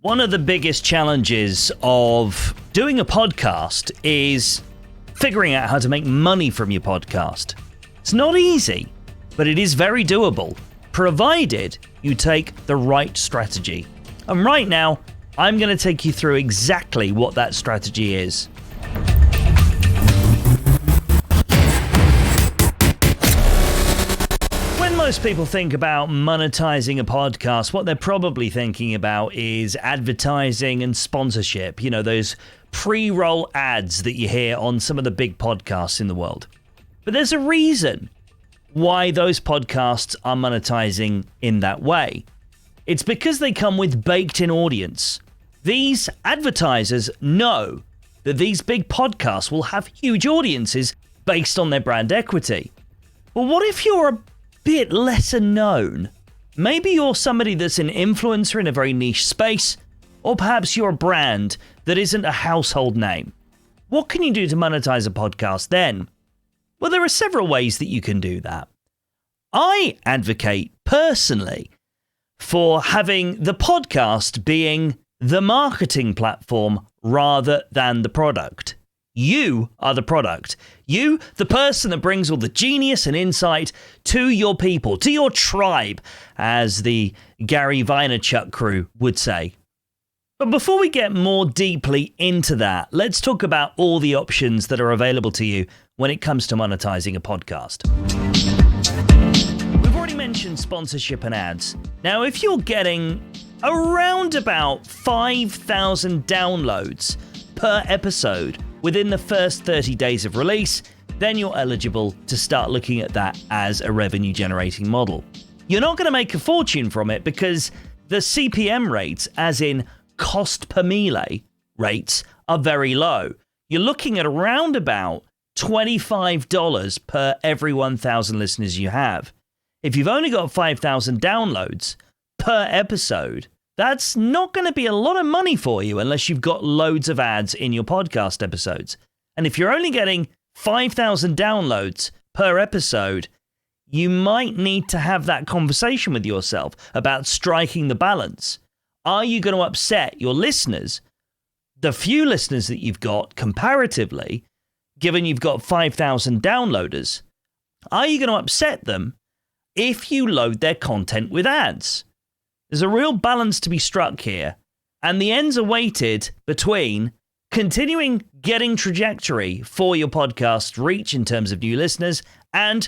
One of the biggest challenges of doing a podcast is figuring out how to make money from your podcast. It's not easy, but it is very doable, provided you take the right strategy. And right now, I'm going to take you through exactly what that strategy is. Most people think about monetizing a podcast, what they're probably thinking about is advertising and sponsorship. You know, those pre-roll ads that you hear on some of the big podcasts in the world. But there's a reason why those podcasts are monetizing in that way. It's because they come with baked-in audience. These advertisers know that these big podcasts will have huge audiences based on their brand equity. Well, what if you're a bit lesser known? Maybe you're somebody that's an influencer in a very niche space, or perhaps you're a brand that isn't a household name. What can you do to monetize a podcast then? Well, there are several ways that you can do that. I advocate personally for having the podcast being the marketing platform rather than the product. You are the product. You, the person that brings all the genius and insight to your people, to your tribe, as the Gary Vaynerchuk crew would say. But before we get more deeply into that, let's talk about all the options that are available to you when it comes to monetizing a podcast. We've already mentioned sponsorship and ads. Now, if you're getting around about 5,000 downloads per episode within the first 30 days of release, then you're eligible to start looking at that as a revenue generating model. You're not going to make a fortune from it because the CPM rates, as in cost per mille rates, are very low. You're looking at around about $25 per every 1,000 listeners you have. If you've only got 5,000 downloads per episode, that's not going to be a lot of money for you unless you've got loads of ads in your podcast episodes. And if you're only getting 5,000 downloads per episode, you might need to have that conversation with yourself about striking the balance. Are you going to upset your listeners, the few listeners that you've got comparatively, given you've got 5,000 downloaders? Are you going to upset them if you load their content with ads? There's a real balance to be struck here, and the ends are weighted between continuing getting trajectory for your podcast reach in terms of new listeners and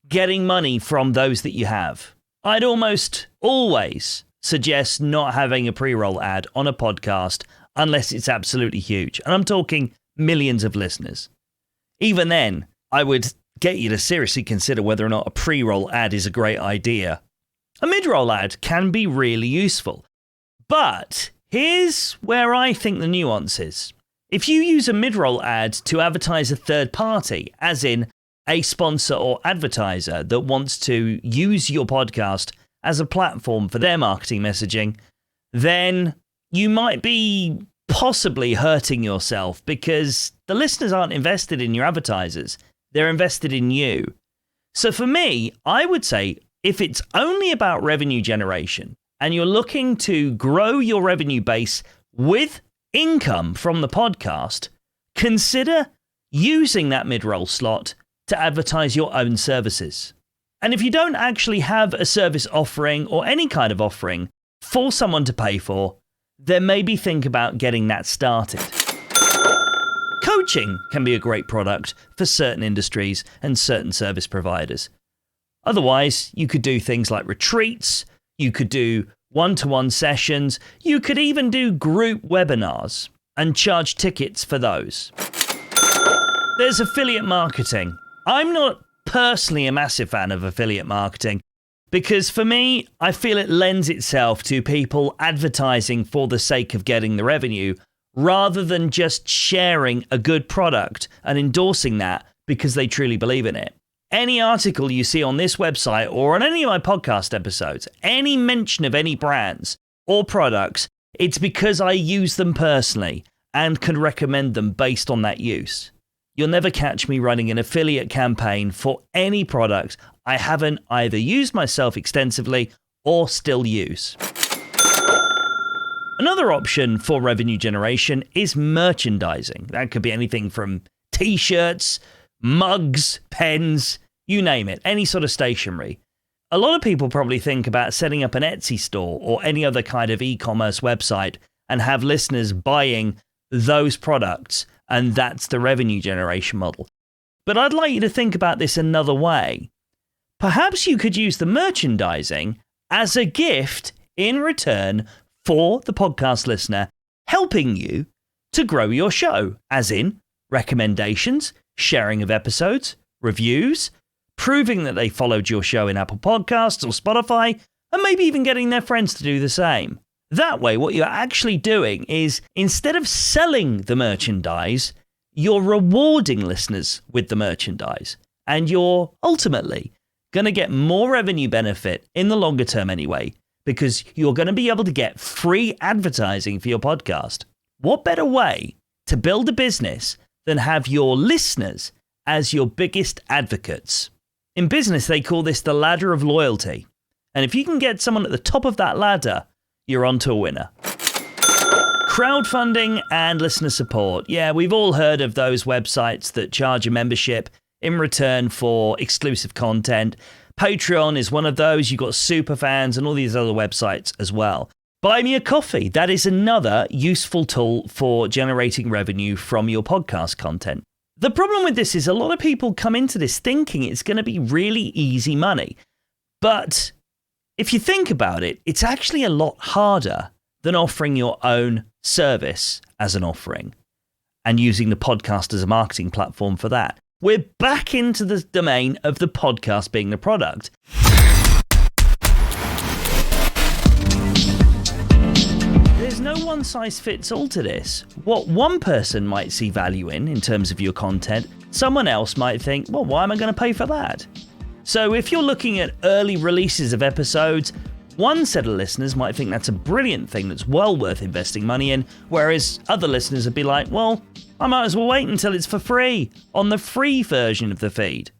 getting money from those that you have. I'd almost always suggest not having a pre-roll ad on a podcast unless it's absolutely huge, and I'm talking millions of listeners. Even then, I would get you to seriously consider whether or not a pre-roll ad is a great idea. A mid-roll ad can be really useful, but here's where I think the nuance is. If you use a mid-roll ad to advertise a third party, as in a sponsor or advertiser that wants to use your podcast as a platform for their marketing messaging, then you might be possibly hurting yourself because the listeners aren't invested in your advertisers. They're invested in you. So for me, I would say, if it's only about revenue generation and you're looking to grow your revenue base with income from the podcast, consider using that mid-roll slot to advertise your own services. And if you don't actually have a service offering or any kind of offering for someone to pay for, then maybe think about getting that started. Coaching can be a great product for certain industries and certain service providers. Otherwise, you could do things like retreats, you could do one-to-one sessions, you could even do group webinars and charge tickets for those. There's affiliate marketing. I'm not personally a massive fan of affiliate marketing because for me, I feel it lends itself to people advertising for the sake of getting the revenue rather than just sharing a good product and endorsing that because they truly believe in it. Any article you see on this website or on any of my podcast episodes, any mention of any brands or products, it's because I use them personally and can recommend them based on that use. You'll never catch me running an affiliate campaign for any product I haven't either used myself extensively or still use. Another option for revenue generation is merchandising. That could be anything from t-shirts, mugs, pens, you name it, any sort of stationery. A lot of people probably think about setting up an Etsy store or any other kind of e-commerce website and have listeners buying those products, and that's the revenue generation model. But I'd like you to think about this another way. Perhaps you could use the merchandising as a gift in return for the podcast listener, helping you to grow your show, as in recommendations, sharing of episodes, reviews, proving that they followed your show in Apple Podcasts or Spotify, and maybe even getting their friends to do the same. That way, what you're actually doing is, instead of selling the merchandise, you're rewarding listeners with the merchandise, and you're ultimately going to get more revenue benefit in the longer term anyway, because you're going to be able to get free advertising for your podcast. What better way to build a business than have your listeners as your biggest advocates? In business, they call this the ladder of loyalty. And if you can get someone at the top of that ladder, you're on to a winner. Crowdfunding and listener support. Yeah, we've all heard of those websites that charge a membership in return for exclusive content. Patreon is one of those. You've got Superfans and all these other websites as well. Buy Me a Coffee. That is another useful tool for generating revenue from your podcast content. The problem with this is a lot of people come into this thinking it's going to be really easy money. But if you think about it, it's actually a lot harder than offering your own service as an offering and using the podcast as a marketing platform for that. We're back into the domain of the podcast being the product. There's no one size fits all to this. What one person might see value in terms of your content, someone else might think, well, why am I going to pay for that? So if you're looking at early releases of episodes, one set of listeners might think that's a brilliant thing that's well worth investing money in, whereas other listeners would be like, well, I might as well wait until it's for free on the free version of the feed.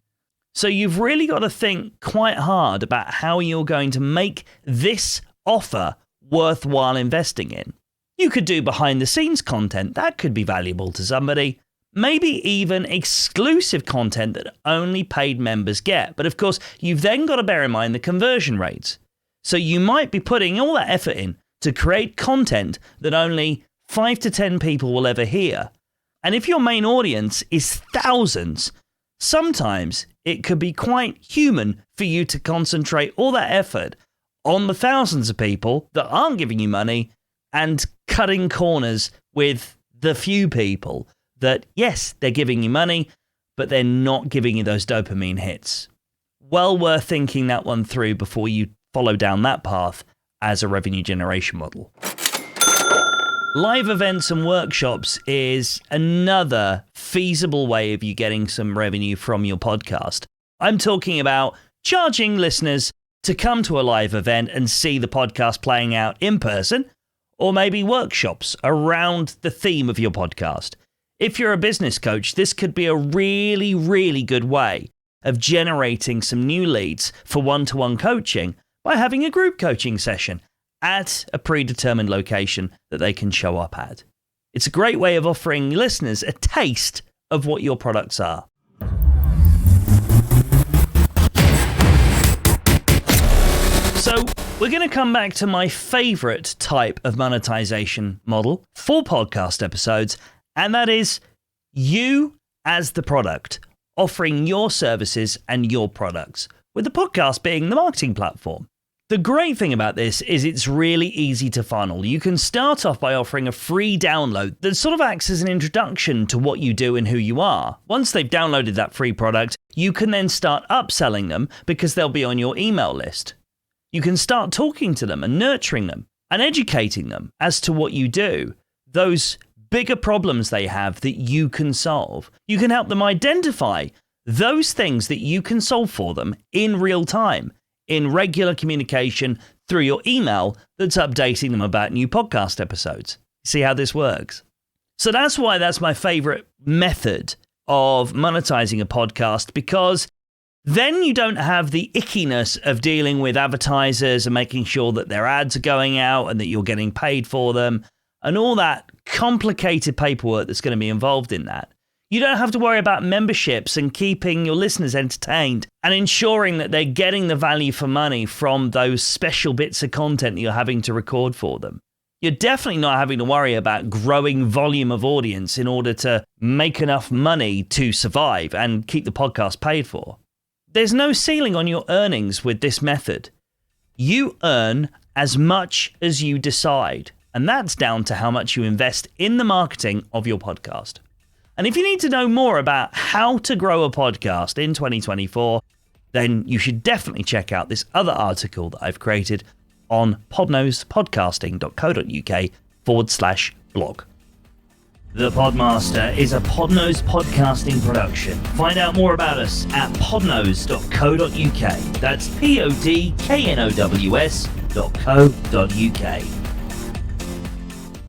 So you've really got to think quite hard about how you're going to make this offer worthwhile investing in. You could do behind the scenes content that could be valuable to somebody. Maybe even exclusive content that only paid members get. But of course, you've then got to bear in mind the conversion rates. So you might be putting all that effort in to create content that only 5 to 10 people will ever hear. And if your main audience is thousands, sometimes it could be quite human for you to concentrate all that effort on the thousands of people that aren't giving you money and cutting corners with the few people that, yes, they're giving you money, but they're not giving you those dopamine hits. Well worth thinking that one through before you follow down that path as a revenue generation model. Live events and workshops is another feasible way of you getting some revenue from your podcast. I'm talking about charging listeners to come to a live event and see the podcast playing out in person, or maybe workshops around the theme of your podcast. If you're a business coach, this could be a really, really good way of generating some new leads for one-to-one coaching by having a group coaching session at a predetermined location that they can show up at. It's a great way of offering listeners a taste of what your products are. So we're going to come back to my favorite type of monetization model for podcast episodes, and that is you as the product, offering your services and your products, with the podcast being the marketing platform. The great thing about this is it's really easy to funnel. You can start off by offering a free download that sort of acts as an introduction to what you do and who you are. Once they've downloaded that free product, you can then start upselling them because they'll be on your email list. You can start talking to them and nurturing them and educating them as to what you do, those bigger problems they have that you can solve. You can help them identify those things that you can solve for them in real time, in regular communication through your email that's updating them about new podcast episodes. See how this works? So that's why that's my favorite method of monetizing a podcast, because Then you don't have the ickiness of dealing with advertisers and making sure that their ads are going out and that you're getting paid for them and all that complicated paperwork that's going to be involved in that. You don't have to worry about memberships and keeping your listeners entertained and ensuring that they're getting the value for money from those special bits of content that you're having to record for them. You're definitely not having to worry about growing volume of audience in order to make enough money to survive and keep the podcast paid for. There's no ceiling on your earnings with this method. You earn as much as you decide, and that's down to how much you invest in the marketing of your podcast. And if you need to know more about how to grow a podcast in 2024, then you should definitely check out this other article that I've created on podnosepodcasting.co.uk/blog. The Podmaster is a Podnose podcasting production. Find out more about us at podnose.co.uk. That's podknows.co.uk.